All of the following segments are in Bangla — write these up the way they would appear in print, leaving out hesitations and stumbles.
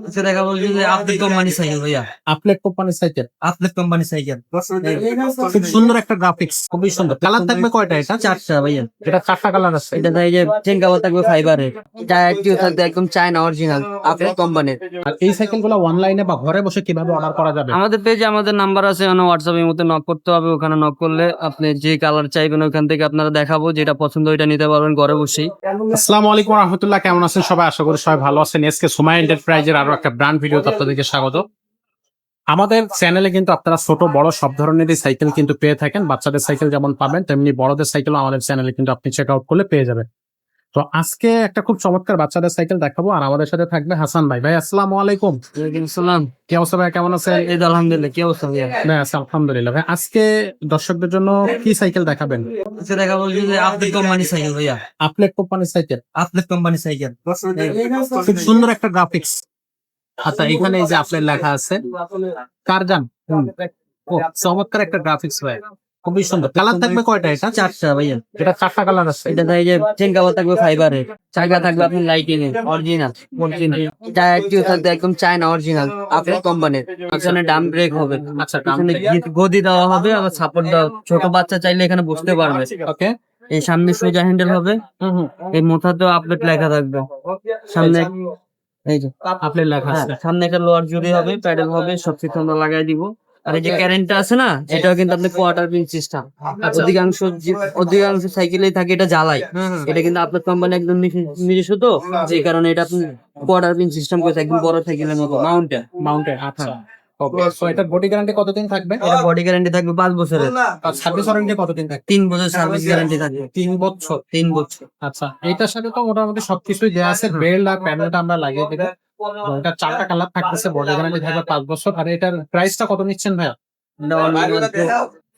আচ্ছা দেখা বলছি যে আপনি কোম্পানি সাইকেল ভাইয়া, আপলেট কোম্পানির সাইকেল, আপনি কোম্পানি সাইকেল খুব সুন্দর একটা গ্রাফিক্স, খুবই সুন্দর। কালার থাকবে কয়টা? এটা চারটা ভাইয়া। এটা চারটা কালার আছে। এটা এই যে চেন কাভার থাকবে ফাইবারের, টায়ারটিও থাকবে একদম চায়না অরিজিনাল আপনি কোম্পানির। আর এই সাইকেলগুলো অনলাইনে বা ঘরে বসে কিভাবে অর্ডার করা যাবে? আমাদের পেজে আমাদের নাম্বার আছে, হোয়াটসঅ্যাপের মধ্যে নক করতে হবে। ওখানে নক করলে আপনি যে কালার চাইবেন ওখান থেকে আপনারা দেখাবো, যেটা পছন্দ ওইটা নিতে পারবেন ঘরে বসেই। আসসালামু আলাইকুম রহমতুল্লাহ, কেমন আছেন সবাই? আশা করি সবাই ভালো আছেন। আজকে সুমাইয়া এন্টারপ্রাইজের আরো একটা ব্র্যান্ড ভিডিওতে আপনাদেরকে স্বাগত। আমাদের চ্যানেলে কিন্তু আপনারা ছোট বড় সব ধরনেরই সাইকেল কিন্তু পেয়ে থাকেন। বাচ্চাদের সাইকেল যেমন পাবেন, তেমনি বড়দের সাইকেলও আমাদের চ্যানেলে কিন্তু আপনি চেক আউট করলে পেয়ে যাবেন। তো আজকে একটা খুব চমৎকার বাচ্চাদের সাইকেল দেখাবো, আর আমাদের সাথে থাকবে হাসান ভাই। ভাই আসসালামু আলাইকুম। ওয়ালাইকুম সালাম। কি অবস্থা ভাই, কেমন আছেন? এই তো আলহামদুলিল্লাহ, কি অবস্থা ভাইয়া? না আছি আলহামদুলিল্লাহ। ভাই আজকে দর্শকদের জন্য কি সাইকেল দেখাবেন? আচ্ছা দেখা বলছি যে আপনি কোম্পানি সাইকেল ভাইয়া, আপলেট কোম্পানির সাইকেল, আপনি কোম্পানি সাইকেল খুব সুন্দর একটা গ্রাফিক্স। আচ্ছা, এখানে এই যে আপলেট লেখা আছে, কারজান। ও চমৎকার একটা গ্রাফিক্স ভাই, খুবই সুন্দর। কালার থাকবে কয়টা? এটা চারটা ভাইয়া। এটা চারটা কালার আছে। এটা এই যে চেন কাভার থাকবে ফাইবারের, চাকা থাকবে আপনি লাইটিং এর অরিজিনাল, টায়ারটিও থাকবে একদম চায়না অরিজিনাল আপনি কোম্পানির। পিছনে ডাম ব্রেক হবে, আচ্ছা, পিছনে গদি দেওয়া হবে, আবার সাপোর্ট দেওয়া, ছোট বাচ্চা চাইলে এখানে বসতে পারবে। ওকে। এই সামনে সোজা হ্যান্ডেল হবে, এই মোথাতেও আপডেট লেখা থাকবে। সামনে এই যে আপলেট লেখা হ্যাঁ, আছে। সামনে একটা লোয়ার জুড়ি হবে, প্যাডেল হবে, সবকিছু আমরা লাগাই দিব। আর এই যে ক্যারেন্টটা আছে না, এটাও কিন্তু আপনি কোয়ার্টার পিন সিস্টেম। অধিকাংশ সাইকেলেই থাকে এটা জ্বালাই, এটা কিন্তু আপনার কোম্পানি একদম নিজস্ব, তো যে কারণে এটা আপনি কোয়ার্টার পিন সিস্টেম করে একদম বড় সাইকেলের মতো মাউন্টেন। মাউন্টেন, আচ্ছা। ওকে, সো এটার বডি গ্যারান্টি কতদিন থাকবে? এটা বডি গ্যারান্টি থাকবে 5 বছরের, আর সার্ভিস ওয়ারেন্টি কতদিন থাকবে? 3 বছর সার্ভিস গ্যারান্টি থাকবে। 3 বছর। 3 বছর। আচ্ছা, এটার সাথে তো মোটামুটি সবকিছুই দেওয়া আছে। বেল্ট আর প্যানেলটা আমরা লাগিয়ে দেবো। এটা চারটা কালার থাকতেছে, বডি গ্যারান্টি থাকবে 5 বছর। আর এটার প্রাইসটা কত নিচ্ছেন ভাইয়া? এটা অনলি মাত্র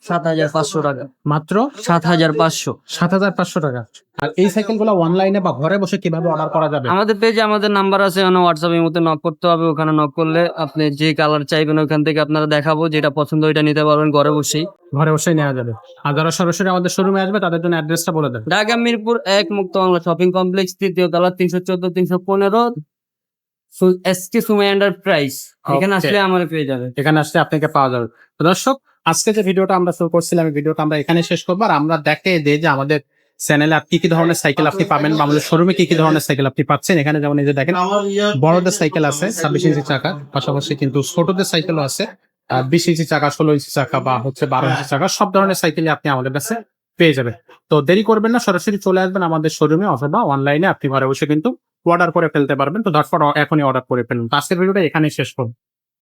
7,500 টাকা। মাত্র 7,500। 7,500 টাকা। আর এই সাইকেলগুলো অনলাইনে বা ঘরে বসে কিভাবে অর্ডার করা যাবে? আমাদের পেজে আমাদের নাম্বার আছে, হোয়াটসঅ্যাপের মধ্যে নক করতে হবে। ওখানে নক করলে আপনি যে কালার চাইবেন ওখান থেকে আপনারা দেখাবো, যেটা পছন্দ ওইটা নিতে পারবেন ঘরে বসেই। ঘরে বসেই নেওয়া যাবে। আর যারা সরাসরি আমাদের শোরুমে আসবে তাদের জন্য অ্যাড্রেসটা বলে দেন। ঢাকা মিরপুর 1 মুক্ত বাংলা শপিং কমপ্লেক্স, 3য় তলা, 314 315 এসকে সুমাইয়া এন্টারপ্রাইজ। এখানে Okay. আসলে আমার পেয়ে যাবে। এখানে আসলে আপনাকে পাওয়া যাবে। তো দর্শক, আজকে যে ভিডিওটা আমরা শুরু করছিলাম, এই ভিডিওটা আমরা এখানে শেষ করবো। আর আমরা দেখে দিই যে আমাদের চ্যানেলে আর কি কি ধরনের সাইকেল আপনি পাবেন, বা আমাদের শোরুমে কি কি ধরনের সাইকেল আপনি পাচ্ছেন। এখানে যেমন এই যে দেখেন, বড়দের সাইকেল আছে 26 ইঞ্চি চাকা, পাশাপাশি কিন্তু ছোটদের সাইকেলও আছে 20 ইঞ্চি চাকা, 16 ইঞ্চি চাকা, বা হচ্ছে 12 ইঞ্চি চাকা। সব ধরনের সাইকেলই আপনি আমাদের কাছে পেয়ে যাবেন। তো দেরি করবেন না, সরাসরি চলে আসবেন আমাদের শোরুমে, অথবা অনলাইনে আপনি ঘরে বসে কিন্তু অর্ডার করে ফেলতে পারবেন। তো ঝটপট এখনই অর্ডার করে ফেলুন। তো আজকের ভিডিওটা এখানে শেষ করুন।